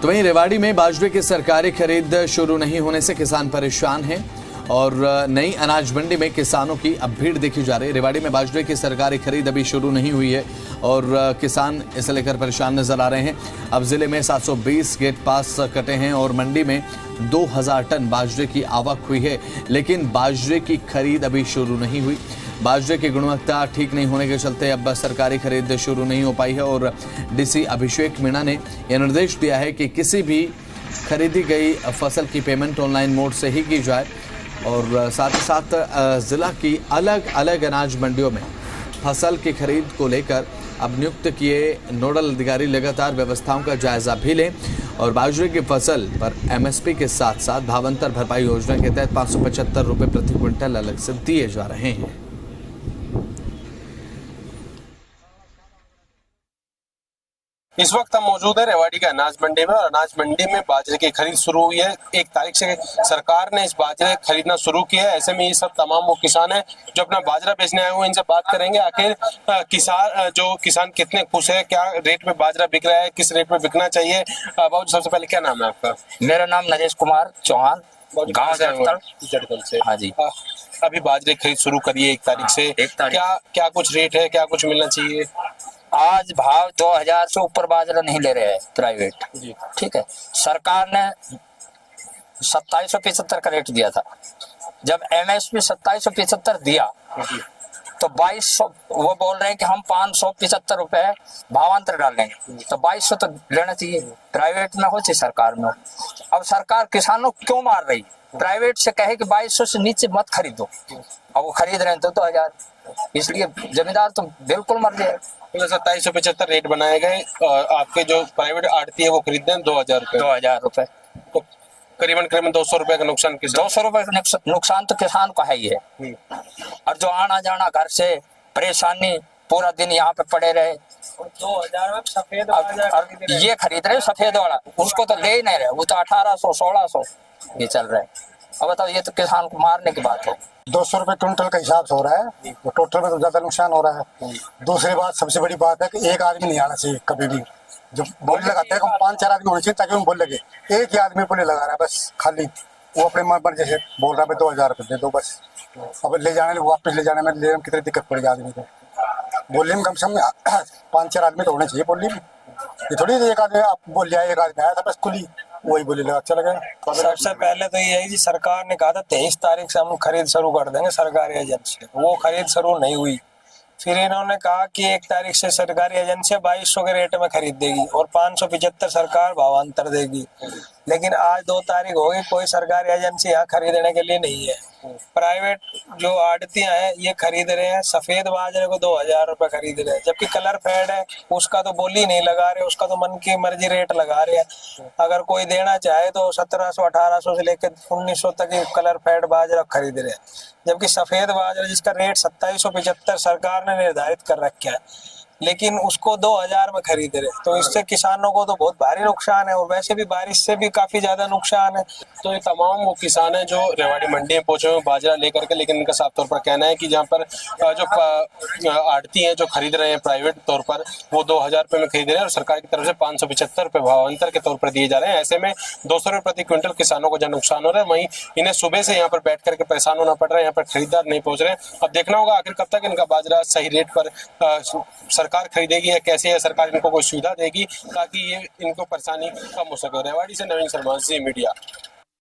तो वहीं रेवाड़ी में बाजरे की सरकारी खरीद शुरू नहीं होने से किसान परेशान हैं और नई अनाज मंडी में किसानों की अब भीड़ देखी जा रही है। रेवाड़ी में बाजरे की सरकारी खरीद अभी शुरू नहीं हुई है और किसान इसे लेकर परेशान नजर आ रहे हैं। अब जिले में 720 गेट पास कटे हैं और मंडी में 2000 टन बाजरे की आवक हुई है, लेकिन बाजरे की खरीद अभी शुरू नहीं हुई। बाजरे की गुणवत्ता ठीक नहीं होने के चलते अब सरकारी खरीद शुरू नहीं हो पाई है और डीसी अभिषेक मीणा ने यह निर्देश दिया है कि किसी भी खरीदी गई फसल की पेमेंट ऑनलाइन मोड से ही की जाए और साथ ही साथ जिला की अलग अलग अनाज मंडियों में फसल की खरीद को लेकर अब नियुक्त किए नोडल अधिकारी लगातार व्यवस्थाओं का जायजा भी लें और बाजरे की फसल पर एमएसपी के साथ साथ भावांतर भरपाई योजना के तहत 575 रुपये प्रति क्विंटल अलग से दिए जा रहे हैं। इस वक्त हम मौजूद है रेवाड़ी के अनाज मंडी में और अनाज मंडी में बाजरे की खरीद शुरू हुई है। 1 तारीख से सरकार ने इस बाजरे खरीदना शुरू किया है। ऐसे में ये सब तमाम वो किसान हैं जो अपना बाजरा बेचने आए हुए हैं, इनसे बात करेंगे आखिर किसान कितने खुश है, क्या रेट में बाजरा बिक रहा है, किस रेट में बिकना चाहिए। बाबू सबसे पहले क्या नाम है आपका? मेरा नाम नरेश कुमार चौहान, गाँव जड़तल से। हाँ जी। अभी बाजरे खरीद शुरू करिए 1 तारीख से, क्या कुछ रेट है, क्या कुछ मिलना चाहिए? आज भाव 2000 से ऊपर बाजरा नहीं ले रहे हैं प्राइवेट। ठीक है, सरकार ने 2775 का रेट दिया था। जब एमएसपी 2775 दिया तो 2200 वो बोल रहे हैं कि हम 575 रुपए भावांतर डालेंगे, तो 2200 तो लेना चाहिए। प्राइवेट में हो चाहे सरकार में हो। अब सरकार किसानों को क्यों मार रही? प्राइवेट से कहे कि 2200 से नीचे मत खरीदो, अब वो खरीद रहे हैं तो 2000, इसलिए जमींदार तो बिल्कुल मर जाए। 2775 रेट बनाए गए, आपके जो प्राइवेट आड़ती है वो खरीदते हैं 2000 रुपए। तो करीबन 200 रुपए का नुकसान 200 रुपए का नुकसान तो किसान को है ही है। और जो आना जाना घर से परेशानी, पूरा दिन यहाँ पे पड़े रहे। 2000 में सफेद ये खरीद रहे सफेद वाला, उसको तो ले ही नहीं रहे, वो तो 1800 1600 ये चल रहा है। अब बताओ, ये तो किसान को मारने की बात है। 200 रुपए क्विंटल का हिसाब से हो रहा है, तो टोटल में तो ज्यादा नुकसान हो रहा है। दूसरी बात, सबसे बड़ी बात है कि एक आदमी नहीं आना चाहिए कभी भी। जब बोली लगाते हैं 5-4 आदमी होने चाहिए ताकि हम बोल लगे। एक ही आदमी बोले लगा रहा है बस, खाली वो अपने मन पर जैसे बोल रहा है 2000 रुपये दे दो बस। अब ले जाने वापस ले जाने में कितनी दिक्कत पड़ेगी आदमी को। बोली में कम से कम 5-4 आदमी तो होने चाहिए बोली में। ये थोड़ी एक आदमी आप बोल लिया, एक आदमी आया था बस खुली वही बोली लगा चला गया। सबसे पहले तो ये है कि सरकार ने कहा था 23 तारीख से हम खरीद शुरू कर देंगे सरकारी एजेंसी, वो खरीद शुरू नहीं हुई। फिर इन्होंने कहा कि 1 तारीख से सरकारी एजेंसी 2200 के रेट में खरीद देगी और 575 सरकार भावांतर देगी। लेकिन आज 2 तारीख हो गई, कोई सरकारी एजेंसी यहाँ खरीदने के लिए नहीं है। प्राइवेट जो आड़तियां हैं ये खरीद रहे हैं सफेद बाजरे को 2000 रुपए खरीद रहे हैं, जबकि कलर फेड है उसका तो बोली नहीं लगा रहे, उसका तो मन की मर्जी रेट लगा रहे हैं। अगर कोई देना चाहे तो 1700 1800 से लेकर 1900 तक कलर फेड बाजरा खरीद रहे हैं, जबकि सफेद बाजरा जिसका रेट 2775 सरकार ने निर्धारित कर रखा है, लेकिन उसको 2000 में खरीद रहे। तो इससे किसानों को तो बहुत भारी नुकसान है और वैसे भी बारिश से भी काफी ज्यादा नुकसान है। तो ये तमाम वो किसान हैं जो रेवाड़ी मंडी में पहुंचे हुए बाजरा लेकर के, लेकिन इनका साफ तौर पर कहना है कि जहाँ पर जो आड़ती हैं जो खरीद रहे हैं प्राइवेट तौर पर वो 2000 रुपये में खरीद रहे हैं और सरकार की तरफ से 575 रुपये भावांतर के तौर पर दिए जा रहे हैं। ऐसे में 200 रुपये प्रति क्विंटल किसानों को जो नुकसान हो रहा है, वहीं इन्हें सुबह से यहाँ पर बैठ करके परेशान होना पड़ रहा है, यहाँ पर खरीदार नहीं पहुंच रहे हैं। अब देखना होगा आखिर कब तक इनका बाजरा सही रेट पर सरकार खरीदेगी या कैसे है सरकार इनको कोई सुविधा देगी ताकि ये इनको परेशानी कम हो सके। रेवाड़ी से नवीन शर्मा, जी मीडिया।